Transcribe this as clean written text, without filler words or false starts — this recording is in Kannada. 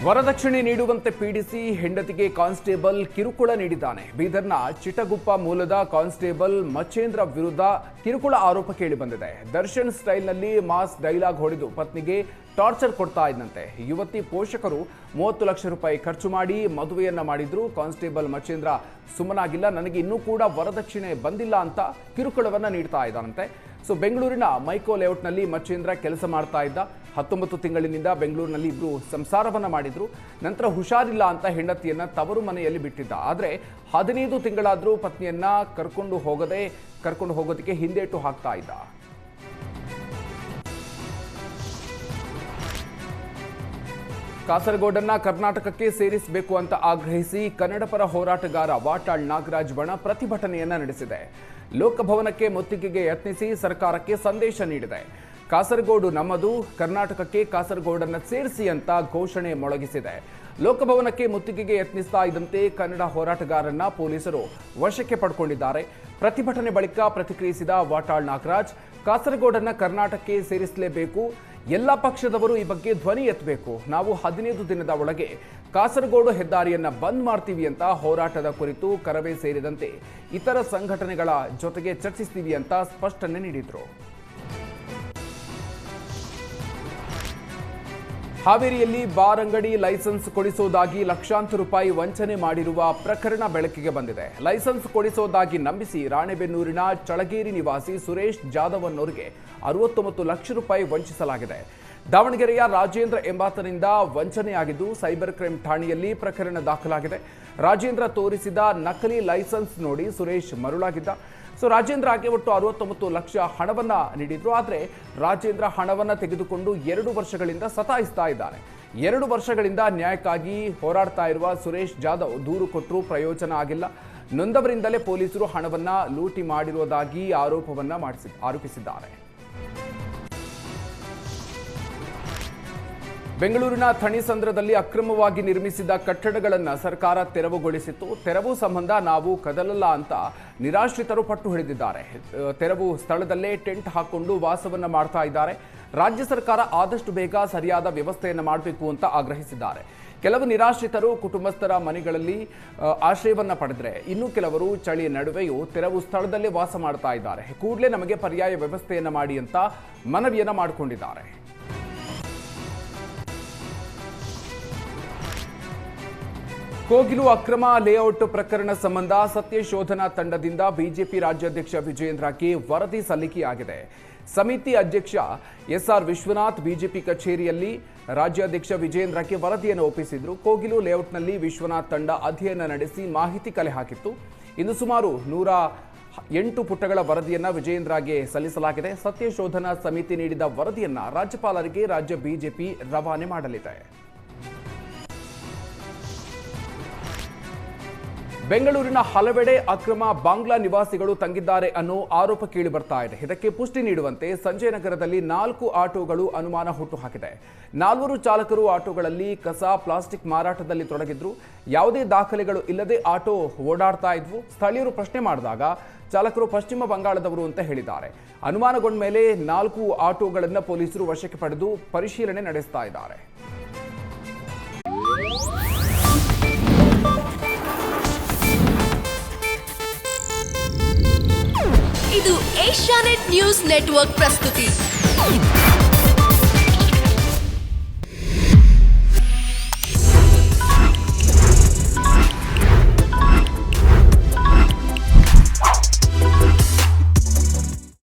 ವರದಕ್ಷಿಣೆ ನೀಡುವಂತೆ ಪೀಡಿಸಿ ಹೆಂಡತಿಗೆ ಕಾನ್ಸ್ಟೇಬಲ್ ಕಿರುಕುಳ ನೀಡಿದ್ದಾನೆ. ಬೀದರ್ನ ಚಿಟಗುಪ್ಪ ಮೂಲದ ಕಾನ್ಸ್ಟೇಬಲ್ ಮಚೇಂದ್ರ ವಿರುದ್ಧ ಕಿರುಕುಳ ಆರೋಪ ಕೇಳಿಬಂದಿದೆ. ದರ್ಶನ್ ಸ್ಟೈಲ್ನಲ್ಲಿ ಮಾಸ್ ಡೈಲಾಗ್ ಹೊಡೆದು ಪತ್ನಿಗೆ ಟಾರ್ಚರ್ ಕೊಡ್ತಾ ಇದ್ದಂತೆ. ಯುವತಿ ಪೋಷಕರು 30 ಲಕ್ಷ ರೂಪಾಯಿ ಖರ್ಚು ಮಾಡಿ ಮದುವೆಯನ್ನ ಮಾಡಿದ್ರು. ಕಾನ್ಸ್ಟೇಬಲ್ ಮಚೇಂದ್ರ ಸುಮ್ಮನಾಗಿಲ್ಲ, ನನಗೆ ಇನ್ನೂ ಕೂಡ ವರದಕ್ಷಿಣೆ ಬಂದಿಲ್ಲ ಅಂತ ಕಿರುಕುಳವನ್ನ ನೀಡ್ತಾ ಇದ್ದಾನಂತೆ. ಬೆಂಗಳೂರಿನ ಮೈಕೋ ಲೇಔಟ್ನಲ್ಲಿ ಮಚೇಂದ್ರ ಕೆಲಸ ಮಾಡ್ತಾ ಇದ್ದ. 19 ತಿಂಗಳಿನಿಂದ ಬೆಂಗಳೂರಿನಲ್ಲಿ ಇಬ್ರು ಸಂಸಾರವನ್ನ ಮಾಡಿದ್ರು. ನಂತರ ಹುಷಾರಿಲ್ಲ ಅಂತ ಹೆಂಡತಿಯನ್ನ ತವರು ಮನೆಯಲ್ಲಿ ಬಿಟ್ಟಿದ್ದ. ಆದರೆ 15 ತಿಂಗಳಾದ್ರೂ ಪತ್ನಿಯನ್ನ ಕರ್ಕೊಂಡು ಹೋಗೋದಕ್ಕೆ ಹಿಂದೇಟು ಹಾಕ್ತಾ ಇದ್ದ. ಕಾಸರಗೋಡನ್ನ ಕರ್ನಾಟಕಕ್ಕೆ ಸೇರಿಸಬೇಕು ಅಂತ ಆಗ್ರಹಿಸಿ ಕನ್ನಡಪರ ಹೋರಾಟಗಾರ ವಾಟಾಳ್ ನಾಗರಾಜ್ ಬಣ ಪ್ರತಿಭಟನೆಯನ್ನ ನಡೆಸಿದೆ. ಲೋಕಭವನಕ್ಕೆ ಮುತ್ತಿಗೆಗೆ ಯತ್ನಿಸಿ ಸರ್ಕಾರಕ್ಕೆ ಸಂದೇಶ ನೀಡಿದೆ. ಕಾಸರಗೋಡು ನಮ್ಮದು, ಕರ್ನಾಟಕಕ್ಕೆ ಕಾಸರಗೋಡನ್ನ ಸೇರಿಸಿ ಅಂತ ಘೋಷಣೆ ಮೊಳಗಿಸಿದೆ. ಲೋಕಭವನಕ್ಕೆ ಮುತ್ತಿಗೆಗೆ ಯತ್ನಿಸ್ತಾ ಇದ್ದಂತೆ ಕನ್ನಡ ಹೋರಾಟಗಾರರನ್ನ ಪೊಲೀಸರು ವಶಕ್ಕೆ ಪಡ್ಕೊಂಡಿದ್ದಾರೆ. ಪ್ರತಿಭಟನೆ ಬಳಿಕ ಪ್ರತಿಕ್ರಿಯಿಸಿದ ವಾಟಾಳ್ ನಾಗರಾಜ್, ಕಾಸರಗೋಡನ್ನ ಕರ್ನಾಟಕಕ್ಕೆ ಸೇರಿಸಲೇಬೇಕು, ಎಲ್ಲ ಪಕ್ಷದವರು ಈ ಬಗ್ಗೆ ಧ್ವನಿ ಎತ್ತಬೇಕು. ನಾವು 15 ದಿನದ ಒಳಗೆ ಕಾಸರಗೋಡು ಹೆದ್ದಾರಿಯನ್ನ ಬಂದ್ ಮಾಡ್ತೀವಿ ಅಂತ ಹೋರಾಟದ ಕುರಿತು ಕರವೇ ಸೇರಿದಂತೆ ಇತರ ಸಂಘಟನೆಗಳ ಜೊತೆಗೆ ಚರ್ಚಿಸ್ತೀವಿ ಅಂತ ಸ್ಪಷ್ಟನೆ ನೀಡಿದ್ರು. ಹಾವೇರಿಯಲ್ಲಿ ಬಾರ್ ಅಂಗಡಿ ಲೈಸೆನ್ಸ್ ಕೊಡಿಸೋದಾಗಿ ಲಕ್ಷಾಂತರ ರೂಪಾಯಿ ವಂಚನೆ ಮಾಡಿರುವ ಪ್ರಕರಣ ಬೆಳಕಿಗೆ ಬಂದಿದೆ. ಲೈಸೆನ್ಸ್ ಕೊಡಿಸೋದಾಗಿ ನಂಬಿಸಿ ರಾಣೆಬೆನ್ನೂರಿನ ಚಳಗೇರಿ ನಿವಾಸಿ ಸುರೇಶ್ ಜಾಧವ್ ಅನ್ನೋರಿಗೆ 69 ಲಕ್ಷ ರೂಪಾಯಿ ವಂಚಿಸಲಾಗಿದೆ. ದಾವಣಗೆರೆಯ ರಾಜೇಂದ್ರ ಎಂಬಾತನಿಂದ ವಂಚನೆಯಾಗಿದ್ದು ಸೈಬರ್ ಕ್ರೈಮ್ ಠಾಣೆಯಲ್ಲಿ ಪ್ರಕರಣ ದಾಖಲಾಗಿದೆ. ರಾಜೇಂದ್ರ ತೋರಿಸಿದ ನಕಲಿ ಲೈಸೆನ್ಸ್ ನೋಡಿ ಸುರೇಶ್ ಮರುಳಾಗಿದ್ದ. ರಾಜೇಂದ್ರ ಆಕೆ ಒಟ್ಟು 69 ಲಕ್ಷ ಹಣವನ್ನ ನೀಡಿದ್ರು. ಆದರೆ ರಾಜೇಂದ್ರ ಹಣವನ್ನ ತೆಗೆದುಕೊಂಡು 2 ವರ್ಷಗಳಿಂದ ಸತಾಯಿಸ್ತಾ ಇದ್ದಾನೆ. 2 ವರ್ಷಗಳಿಂದ ನ್ಯಾಯಕ್ಕಾಗಿ ಹೋರಾಡ್ತಾ ಇರುವ ಸುರೇಶ್ ಜಾಧವ್ ದೂರು ಕೊಟ್ಟರೂ ಪ್ರಯೋಜನ ಆಗಿಲ್ಲ. ನೊಂದವರಿಂದಲೇ ಪೊಲೀಸರು ಹಣವನ್ನ ಲೂಟಿ ಮಾಡಿರುವುದಾಗಿ ಆರೋಪಿಸಿದ್ದಾರೆ. ಬೆಂಗಳೂರಿನ ಥಣಿಸಂದ್ರದಲ್ಲಿ ಅಕ್ರಮವಾಗಿ ನಿರ್ಮಿಸಿದ ಕಟ್ಟಡಗಳನ್ನು ಸರ್ಕಾರ ತೆರವುಗೊಳಿಸಿತ್ತು. ತೆರವು ಸಂಬಂಧ ನಾವು ಕದಲಲ್ಲ ಅಂತ ನಿರಾಶ್ರಿತರು ಪಟ್ಟು ಹಿಡಿದಿದ್ದಾರೆ. ತೆರವು ಸ್ಥಳದಲ್ಲೇ ಟೆಂಟ್ ಹಾಕೊಂಡು ವಾಸವನ್ನ ಮಾಡ್ತಾ ಇದ್ದಾರೆ. ರಾಜ್ಯ ಸರ್ಕಾರ ಆದಷ್ಟು ಬೇಗ ಸರಿಯಾದ ವ್ಯವಸ್ಥೆಯನ್ನು ಮಾಡಬೇಕು ಅಂತ ಆಗ್ರಹಿಸಿದ್ದಾರೆ. ಕೆಲವು ನಿರಾಶ್ರಿತರು ಕುಟುಂಬಸ್ಥರ ಮನೆಗಳಲ್ಲಿ ಆಶ್ರಯವನ್ನ ಪಡೆದರೆ, ಇನ್ನು ಕೆಲವರು ಚಳಿಯ ನಡುವೆಯೂ ತೆರವು ಸ್ಥಳದಲ್ಲೇ ವಾಸ ಮಾಡ್ತಾ ಇದ್ದಾರೆ. ಕೂಡಲೇ ನಮಗೆ ಪರ್ಯಾಯ ವ್ಯವಸ್ಥೆಯನ್ನ ಮಾಡಿ ಅಂತ ಮನವಿಯನ್ನ ಮಾಡಿಕೊಂಡಿದ್ದಾರೆ. ಕೋಗಿಲು ಅಕ್ರಮ ಲೇಔಟ್ ಪ್ರಕರಣ ಸಂಬಂಧ ಸತ್ಯ ಶೋಧನಾ ತಂಡದಿಂದ ಬಿಜೆಪಿ ರಾಜ್ಯಾಧ್ಯಕ್ಷ ವಿಜಯೇಂದ್ರಗೆ ವರದಿ ಸಲ್ಲಿಕೆಯಾಗಿದೆ. ಸಮಿತಿ ಅಧ್ಯಕ್ಷ ಎಸ್ಆರ್ ವಿಶ್ವನಾಥ್ ಬಿಜೆಪಿ ಕಚೇರಿಯಲ್ಲಿ ರಾಜ್ಯಾಧ್ಯಕ್ಷ ವಿಜಯೇಂದ್ರಗೆ ವರದಿಯನ್ನು ಒಪ್ಪಿಸಿದ್ರು. ಕೋಗಿಲು ಲೇಔಟ್ನಲ್ಲಿ ವಿಶ್ವನಾಥ್ ತಂಡ ಅಧ್ಯಯನ ನಡೆಸಿ ಮಾಹಿತಿ ಕಲೆ ಹಾಕಿತ್ತು. ಇನ್ನು ಸುಮಾರು 108 ಪುಟಗಳ ವರದಿಯನ್ನ ವಿಜಯೇಂದ್ರಗೆ ಸಲ್ಲಿಸಲಾಗಿದೆ. ಸತ್ಯ ಶೋಧನಾ ಸಮಿತಿ ನೀಡಿದ ವರದಿಯನ್ನ ರಾಜ್ಯಪಾಲರಿಗೆ ರಾಜ್ಯ ಬಿಜೆಪಿ ರವಾನೆ ಮಾಡಲಿದೆ. ಬೆಂಗಳೂರಿನ ಹಲವೆಡೆ ಅಕ್ರಮ ಬಾಂಗ್ಲಾ ನಿವಾಸಿಗಳು ತಂಗಿದ್ದಾರೆ ಅನ್ನೋ ಆರೋಪ ಕೇಳಿ ಬರ್ತಾ ಇದೆ. ಇದಕ್ಕೆ ಪುಷ್ಟಿ ನೀಡುವಂತೆ ಸಂಜಯನಗರದಲ್ಲಿ 4 ಆಟೋಗಳು ಅನುಮಾನ ಹುಟ್ಟುಹಾಕಿದೆ. 4 ಚಾಲಕರು ಆಟೋಗಳಲ್ಲಿ ಕಸ, ಪ್ಲಾಸ್ಟಿಕ್ ಮಾರಾಟದಲ್ಲಿ ತೊಡಗಿದ್ರು. ಯಾವುದೇ ದಾಖಲೆಗಳು ಇಲ್ಲದೆ ಆಟೋ ಓಡಾಡ್ತಾ ಇದ್ವು. ಸ್ಥಳೀಯರು ಪ್ರಶ್ನೆ ಮಾಡಿದಾಗ ಚಾಲಕರು ಪಶ್ಚಿಮ ಬಂಗಾಳದವರು ಅಂತ ಹೇಳಿದ್ದಾರೆ. ಅನುಮಾನಗೊಂಡ ಮೇಲೆ 4 ಆಟೋಗಳನ್ನು ಪೊಲೀಸರು ವಶಕ್ಕೆ ಪಡೆದು ಪರಿಶೀಲನೆ ನಡೆಸ್ತಾ ಇದ್ದಾರೆ. ಇದು ಏಷ್ಯಾನೆಟ್ ನ್ಯೂಸ್ ನೆಟ್ವರ್ಕ್ ಪ್ರಸ್ತುತಿ.